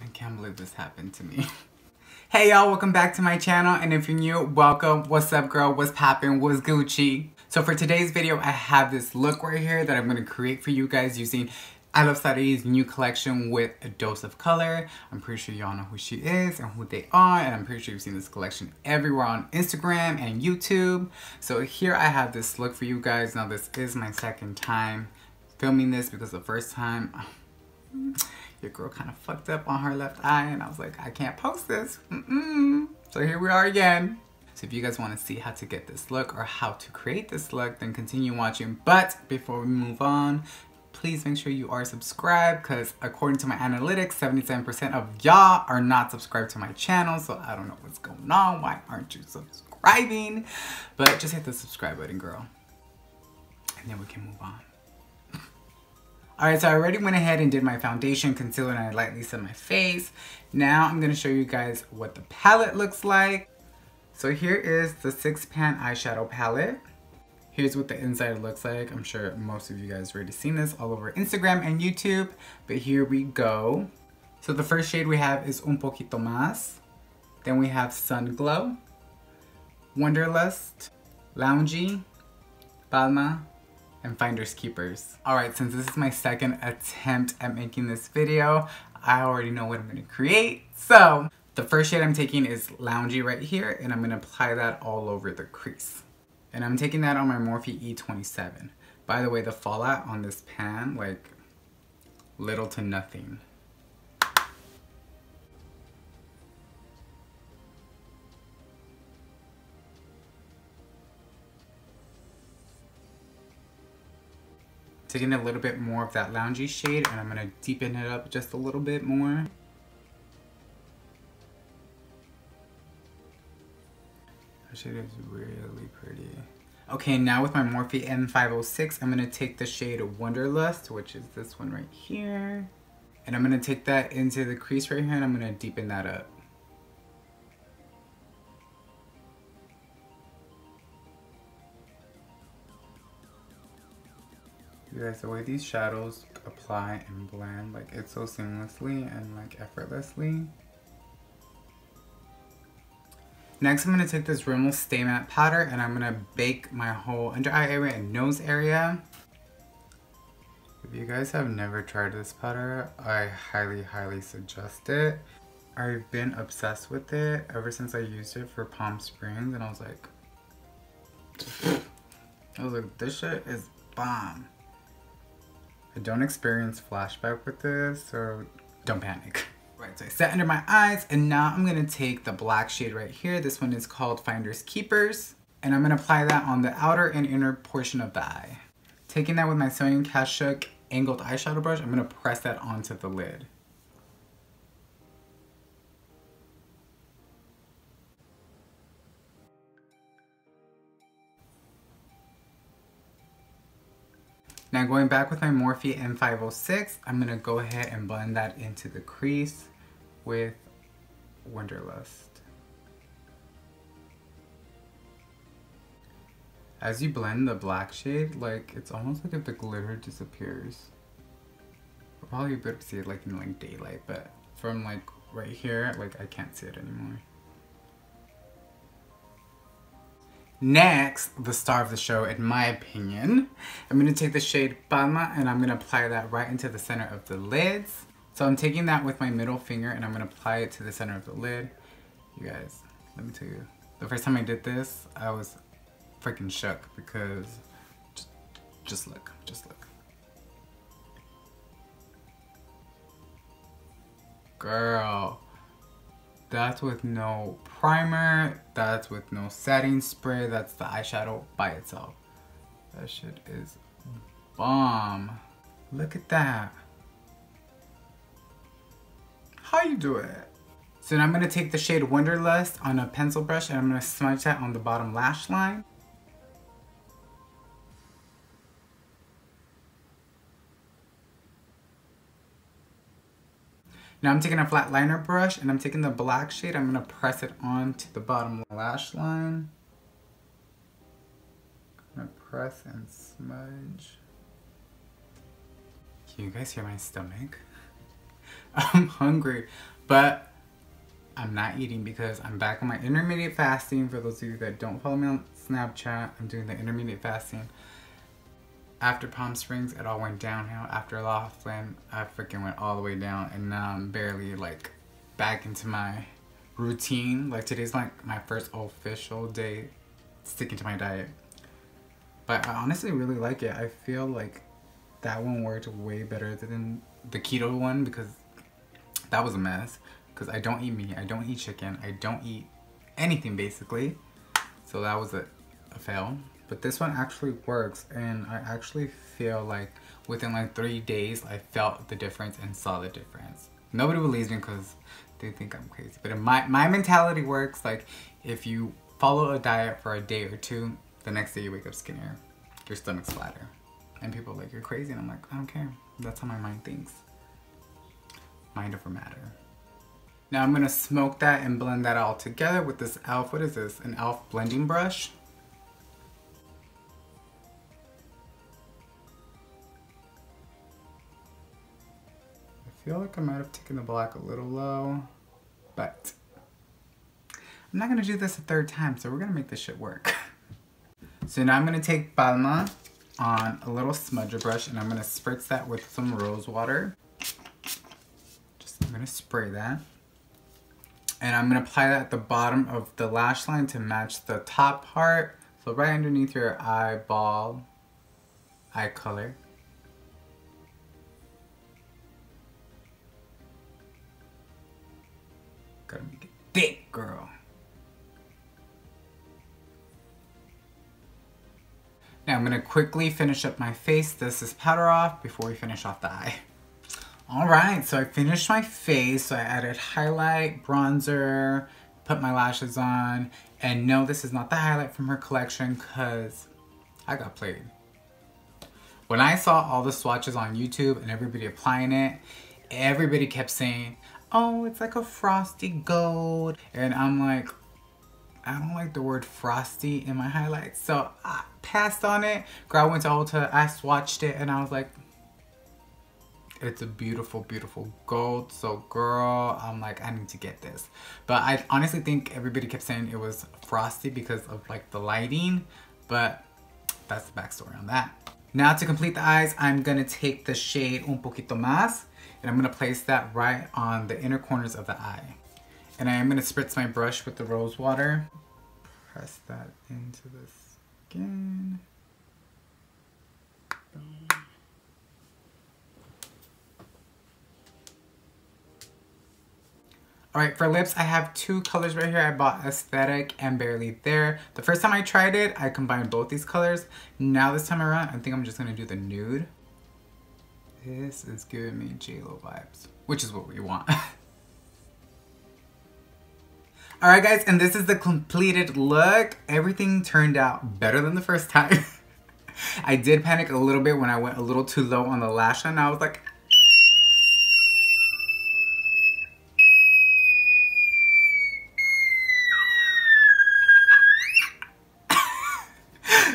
I can't believe this happened to me. Hey y'all, welcome back to my channel, and if you're new, welcome. What's up girl, what's poppin', what's Gucci? So for today's video, I have this look right here that I'm gonna create for you guys using iluvsarahii's new collection with a dose of color. I'm pretty sure y'all know who she is and who they are, and I'm pretty sure you've seen this collection everywhere on Instagram and YouTube. So here I have this look for you guys. Now this is my second time filming this because the first time, your girl kind of fucked up on her left eye and I was like, I can't post this. So here we are again. So if you guys want to see how to get this look or how to create this look, then continue watching. But before we move on, please make sure you are subscribed, because according to my analytics, 77% of y'all are not subscribed to my channel. So I don't know what's going on. Why aren't you subscribing? But just hit the subscribe button, girl. And then we can move on. Alright, so I already went ahead and did my foundation, concealer, and I lightly set my face. Now I'm going to show you guys what the palette looks like. So here is the 6-pan eyeshadow palette. Here's what the inside looks like. I'm sure most of you guys already seen this all over Instagram and YouTube, but here we go. So the first shade we have is Un Poquito Más. Then we have Sun Glow, Wonderlust, Loungy, Palma, and Finders Keepers. Alright, since this is my second attempt at making this video, I already know what I'm going to create. So, the first shade I'm taking is Loungy right here, and I'm going to apply that all over the crease. And I'm taking that on my Morphe E27. By the way, the fallout on this pan, like, little to nothing. Taking a little bit more of that loungy shade, and I'm going to deepen it up just a little bit more. That shade is really pretty. Okay, now with my Morphe N506, I'm going to take the shade Wonderlust, which is this one right here. And I'm going to take that into the crease right here, and I'm going to deepen that up. You guys, the way these shadows apply and blend, like, it's so seamlessly and like effortlessly. Next, I'm going to take this Rimmel Stay Matte powder and I'm going to bake my whole under eye area and nose area. If you guys have never tried this powder, I highly suggest it. I've been obsessed with it ever since I used it for Palm Springs, and I was like, this shit is bomb. I don't experience flashback with this, so don't panic. Right, so I set under my eyes, and now I'm gonna take the black shade right here. This one is called Finders Keepers, and I'm gonna apply that on the outer and inner portion of the eye. Taking that with my Sonia Kashuk angled eyeshadow brush, I'm gonna press that onto the lid. Now going back with my Morphe N506, I'm going to go ahead and blend that into the crease with Wonderlust. As you blend the black shade, like, it's almost like if the glitter disappears. You'll probably be able to see it like in like daylight, but from like right here, like, I can't see it anymore. Next, the star of the show, in my opinion, I'm going to take the shade Palma and I'm going to apply that right into the center of the lids. So I'm taking that with my middle finger and I'm going to apply it to the center of the lid. You guys, let me tell you, the first time I did this, I was freaking shook because just look. Girl. That's with no primer, that's with no setting spray, that's the eyeshadow by itself. That shit is bomb. Look at that. How you do it? So now I'm going to take the shade Wonderlust on a pencil brush and I'm going to smudge that on the bottom lash line. Now I'm taking a flat liner brush and I'm taking the black shade. I'm going to press it onto the bottom lash line. I'm going to press and smudge. Can you guys hear my stomach? I'm hungry, but I'm not eating because I'm back on my intermediate fasting. For those of you that don't follow me on Snapchat, I'm doing the intermediate fasting. After Palm Springs, it all went downhill. After Laughlin, I freaking went all the way down, and now I'm barely like back into my routine. Like today's like my first official day sticking to my diet. But I honestly really like it. I feel like that one worked way better than the keto one because that was a mess. Because I don't eat meat, I don't eat chicken, I don't eat anything basically. So that was a fail. But this one actually works, and I actually feel like within like 3 days I felt the difference and saw the difference. Nobody believes me because they think I'm crazy. But my mentality works. Like if you follow a diet for a day or two, the next day you wake up skinnier. Your stomach's flatter. And people are like, you're crazy. And I'm like, I don't care. That's how my mind thinks. Mind over matter. Now I'm going to smoke that and blend that all together with this e.l.f. What is this? An e.l.f. blending brush. I feel like I might have taken the black a little low, but I'm not going to do this a third time, so we're going to make this shit work. So now I'm going to take Palma on a little smudger brush, and I'm going to spritz that with some rose water. I'm going to spray that. And I'm going to apply that at the bottom of the lash line to match the top part. So right underneath your eyeball, eye color. Gotta make it thick, girl. Now I'm gonna quickly finish up my face. This is powder off before we finish off the eye. Alright, so I finished my face. So I added highlight, bronzer, put my lashes on. And no, this is not the highlight from her collection because I got played. When I saw all the swatches on YouTube and everybody applying it, everybody kept saying, oh, it's like a frosty gold. And I'm like, I don't like the word frosty in my highlights. So I passed on it. Girl, I went to Ulta, I swatched it, and I was like, it's a beautiful, beautiful gold. So girl, I'm like, I need to get this. But I honestly think everybody kept saying it was frosty because of like the lighting. But that's the backstory on that. Now to complete the eyes, I'm gonna take the shade Un Poquito Más. And I'm going to place that right on the inner corners of the eye. And I am going to spritz my brush with the rose water. Press that into the skin. Boom. Alright, for lips, I have two colors right here. I bought Aesthetic and Barely There. The first time I tried it, I combined both these colors. Now this time around, I think I'm just going to do the nude. This is giving me J-Lo vibes, which is what we want. Alright guys, and this is the completed look. Everything turned out better than the first time. I did panic a little bit when I went a little too low on the lash line. I was like,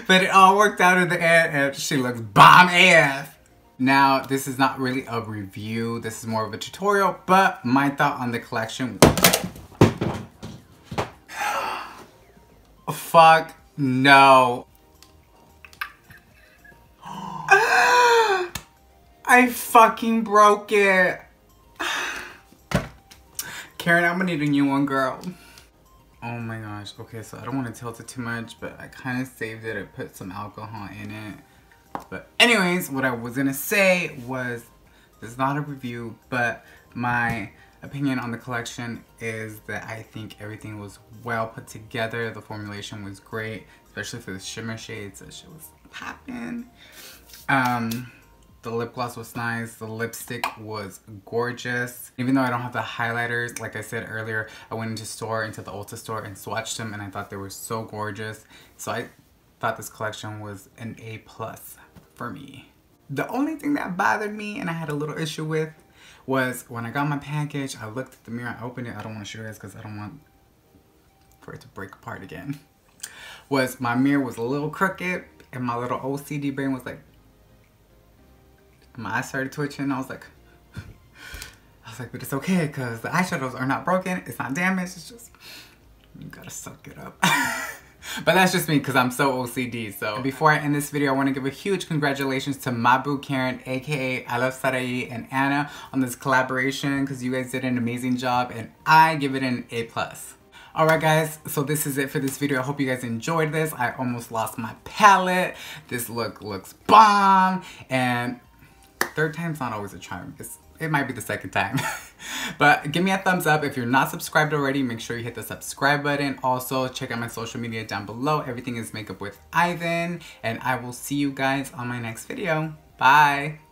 but it all worked out in the end and she looks bomb AF. Now, this is not really a review, this is more of a tutorial, but my thought on the collection. Fuck no. I fucking broke it. Karen, I'm gonna need a new one, girl. Oh my gosh, okay, so I don't want to tilt it too much, but I kind of saved it. I put some alcohol in it. But anyways, what I was gonna say was, this is not a review, but my opinion on the collection is that I think everything was well put together. The formulation was great, especially for the shimmer shades. That shit was popping. The lip gloss was nice. The lipstick was gorgeous. Even though I don't have the highlighters, like I said earlier, I went into the Ulta store and swatched them, and I thought they were so gorgeous. So I thought this collection was an A+ for me. The only thing that bothered me and I had a little issue with was when I got my package, I looked at the mirror, I opened it. I don't want to show you guys because I don't want for it to break apart again. Was my mirror was a little crooked and my little OCD brain was like, my eyes started twitching. I was like, was like, but it's okay because the eyeshadows are not broken. It's not damaged. It's just, you gotta suck it up. But that's just me because I'm so OCD. So before I end this video, I want to give a huge congratulations to my boo Karen, aka iluvsarahii, and Anna on this collaboration because you guys did an amazing job and I give it an A+. Alright guys, so this is it for this video. I hope you guys enjoyed this. I almost lost my palette. This look looks bomb. And third time's not always a charm. It might be the second time. But give me a thumbs up. If you're not subscribed already, make sure you hit the subscribe button. Also, check out my social media down below. Everything is Makeup with Ivan. And I will see you guys on my next video. Bye!